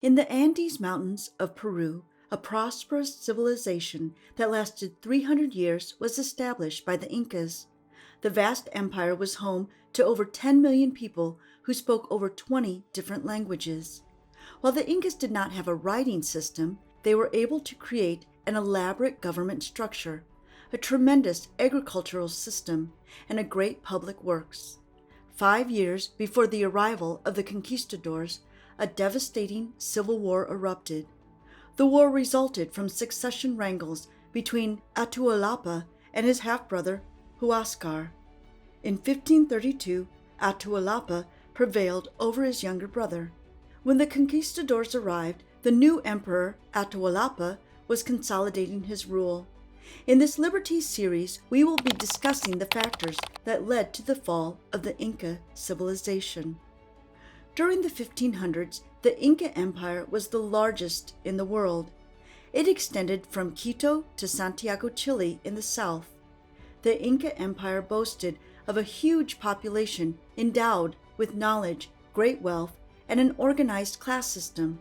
In the Andes Mountains of Peru, a prosperous civilization that lasted 300 years was established by the Incas. The vast empire was home to over 10 million people who spoke over 20 different languages. While the Incas did not have a writing system, they were able to create an elaborate government structure, a tremendous agricultural system, and a great public works. 5 years before the arrival of the conquistadors, a devastating civil war erupted. The war resulted from succession wrangles between Atahaullapa and his half-brother Huascar. In 1532, Atahaullapa prevailed over his younger brother. When the conquistadors arrived, the new Emperor Atahuallapa was consolidating his rule. In this Liber-Tea series, we will be discussing the factors that led to the fall of the Inca civilization. During the 1500s, the Inca Empire was the largest in the world. It extended from Quito to Santiago, Chile in the south. The Inca Empire boasted of a huge population endowed with knowledge, great wealth, and an organized class system.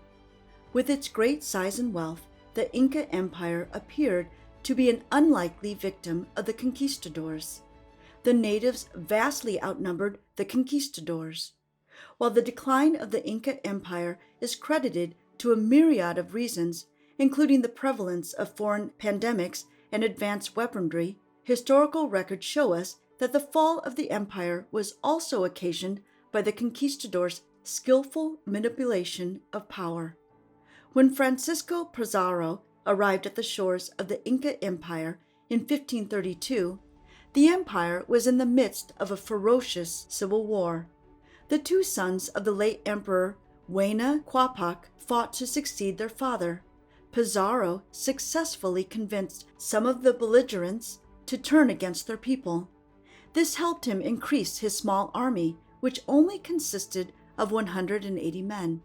With its great size and wealth, the Inca Empire appeared to be an unlikely victim of the conquistadors. The natives vastly outnumbered the conquistadors. While the decline of the Inca Empire is credited to a myriad of reasons, including the prevalence of foreign pandemics and advanced weaponry, historical records show us that the fall of the empire was also occasioned by the conquistadors' skillful manipulation of power. When Francisco Pizarro arrived at the shores of the Inca Empire in 1532, the empire was in the midst of a ferocious civil war. The two sons of the late Emperor Huayna Capac fought to succeed their father. Pizarro successfully convinced some of the belligerents to turn against their people. This helped him increase his small army, which only consisted of 180 men.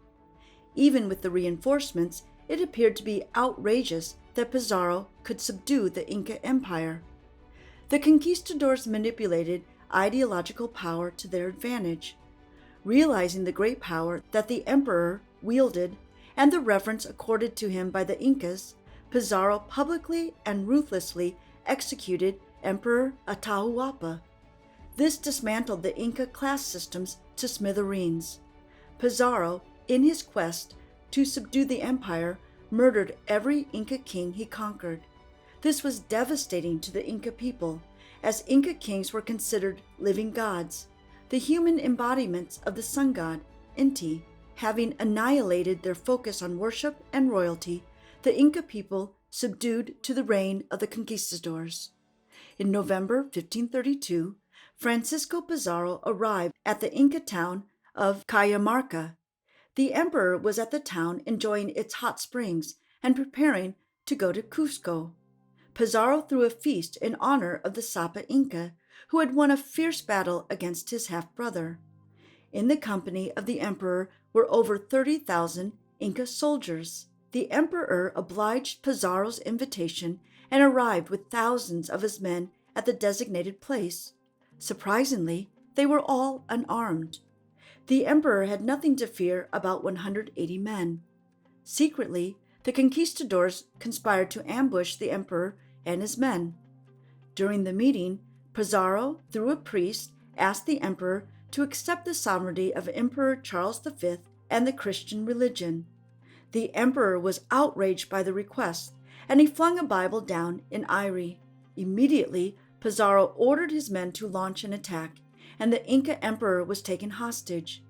Even with the reinforcements, it appeared to be outrageous that Pizarro could subdue the Inca Empire. The conquistadors manipulated ideological power to their advantage. Realizing the great power that the emperor wielded and the reverence accorded to him by the Incas, Pizarro publicly and ruthlessly executed Emperor Atahuallapa. This dismantled the Inca class systems to smithereens. Pizarro, in his quest to subdue the empire, murdered every Inca king he conquered. This was devastating to the Inca people, as Inca kings were considered living gods, the human embodiments of the sun god, Inti. Having annihilated their focus on worship and royalty, the Inca people subdued to the reign of the conquistadors. In November 1532, Francisco Pizarro arrived at the Inca town of Cajamarca. The emperor was at the town enjoying its hot springs and preparing to go to Cusco. Pizarro threw a feast in honor of the Sapa Inca, who had won a fierce battle against his half-brother. In the company of the emperor were over 30,000 Inca soldiers. The emperor obliged Pizarro's invitation and arrived with thousands of his men at the designated place. Surprisingly, they were all unarmed. The emperor had nothing to fear about 180 men. Secretly, the conquistadors conspired to ambush the emperor and his men. During the meeting, Pizarro, through a priest, asked the emperor to accept the sovereignty of Emperor Charles V and the Christian religion. The emperor was outraged by the request, and he flung a Bible down in ire. Immediately, Pizarro ordered his men to launch an attack, and the Inca emperor was taken hostage.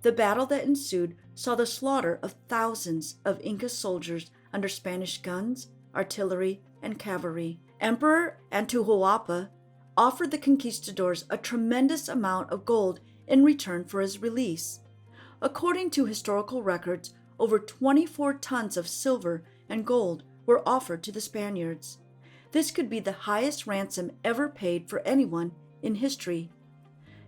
The battle that ensued saw the slaughter of thousands of Inca soldiers under Spanish guns, artillery, and cavalry. Emperor Atahuallapa offered the conquistadors a tremendous amount of gold in return for his release. According to historical records, over 24 tons of silver and gold were offered to the Spaniards. This could be the highest ransom ever paid for anyone in history.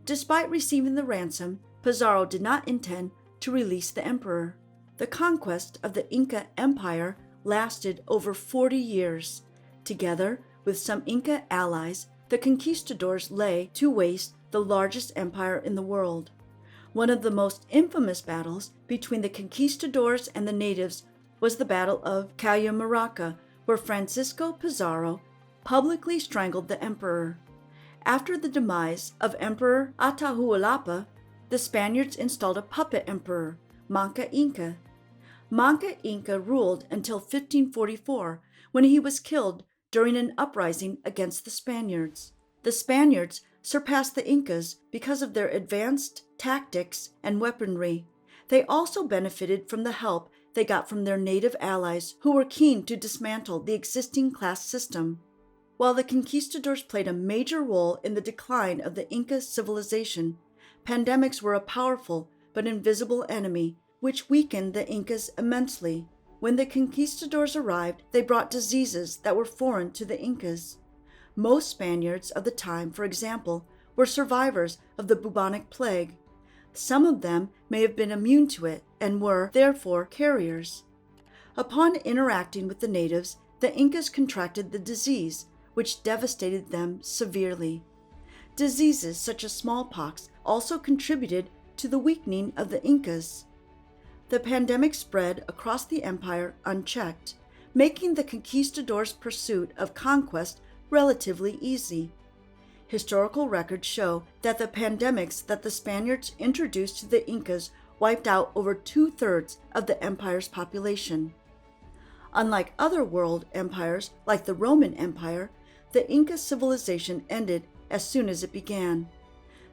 Despite receiving the ransom, Pizarro did not intend to release the emperor. The conquest of the Inca Empire lasted over 40 years. Together with some Inca allies, the conquistadors lay to waste the largest empire in the world. One of the most infamous battles between the conquistadors and the natives was the Battle of Cajamarca, where Francisco Pizarro publicly strangled the emperor. After the demise of Emperor Atahuallapa, the Spaniards installed a puppet emperor, Manco Inca. Manco Inca ruled until 1544, when he was killed during an uprising against the Spaniards. The Spaniards surpassed the Incas because of their advanced tactics and weaponry. They also benefited from the help they got from their native allies who were keen to dismantle the existing class system. While the conquistadors played a major role in the decline of the Inca civilization, pandemics were a powerful but invisible enemy which weakened the Incas immensely. When the conquistadors arrived, they brought diseases that were foreign to the Incas. Most Spaniards of the time, for example, were survivors of the bubonic plague. Some of them may have been immune to it and were, therefore, carriers. Upon interacting with the natives, the Incas contracted the disease, which devastated them severely. Diseases such as smallpox also contributed to the weakening of the Incas. The pandemic spread across the empire unchecked, making the conquistadors' pursuit of conquest relatively easy. Historical records show that the pandemics that the Spaniards introduced to the Incas wiped out over 2/3 of the empire's population. Unlike other world empires like the Roman Empire, the Inca civilization ended as soon as it began.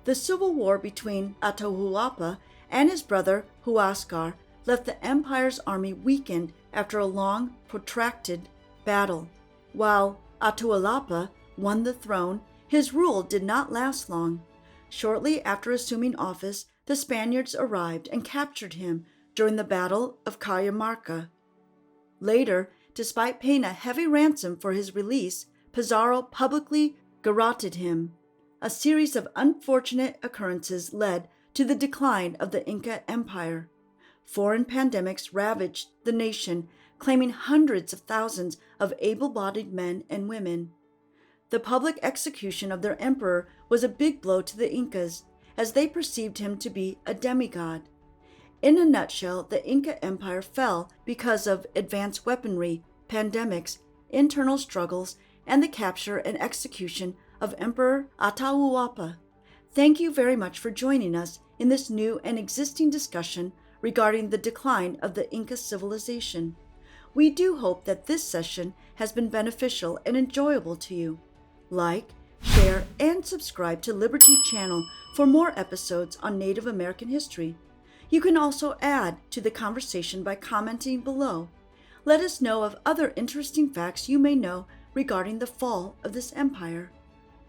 The civil war between Atahaullapa and his brother Huascar left the empire's army weakened after a long, protracted battle. While Atahaullapa won the throne, his rule did not last long. Shortly after assuming office, the Spaniards arrived and captured him during the Battle of Cajamarca. Later, despite paying a heavy ransom for his release, Pizarro publicly garroted him. A series of unfortunate occurrences led to the decline of the Inca Empire. Foreign pandemics ravaged the nation, claiming hundreds of thousands of able-bodied men and women. The public execution of their emperor was a big blow to the Incas, as they perceived him to be a demigod. In a nutshell, the Inca Empire fell because of advanced weaponry, pandemics, internal struggles, and the capture and execution of Emperor Atahuallapa. Thank you very much for joining us in this new and existing discussion regarding the decline of the Inca civilization. We do hope that this session has been beneficial and enjoyable to you. Like, share, and subscribe to Liber-Tea channel for more episodes on Native American history. You can also add to the conversation by commenting below. Let us know of other interesting facts you may know regarding the fall of this empire.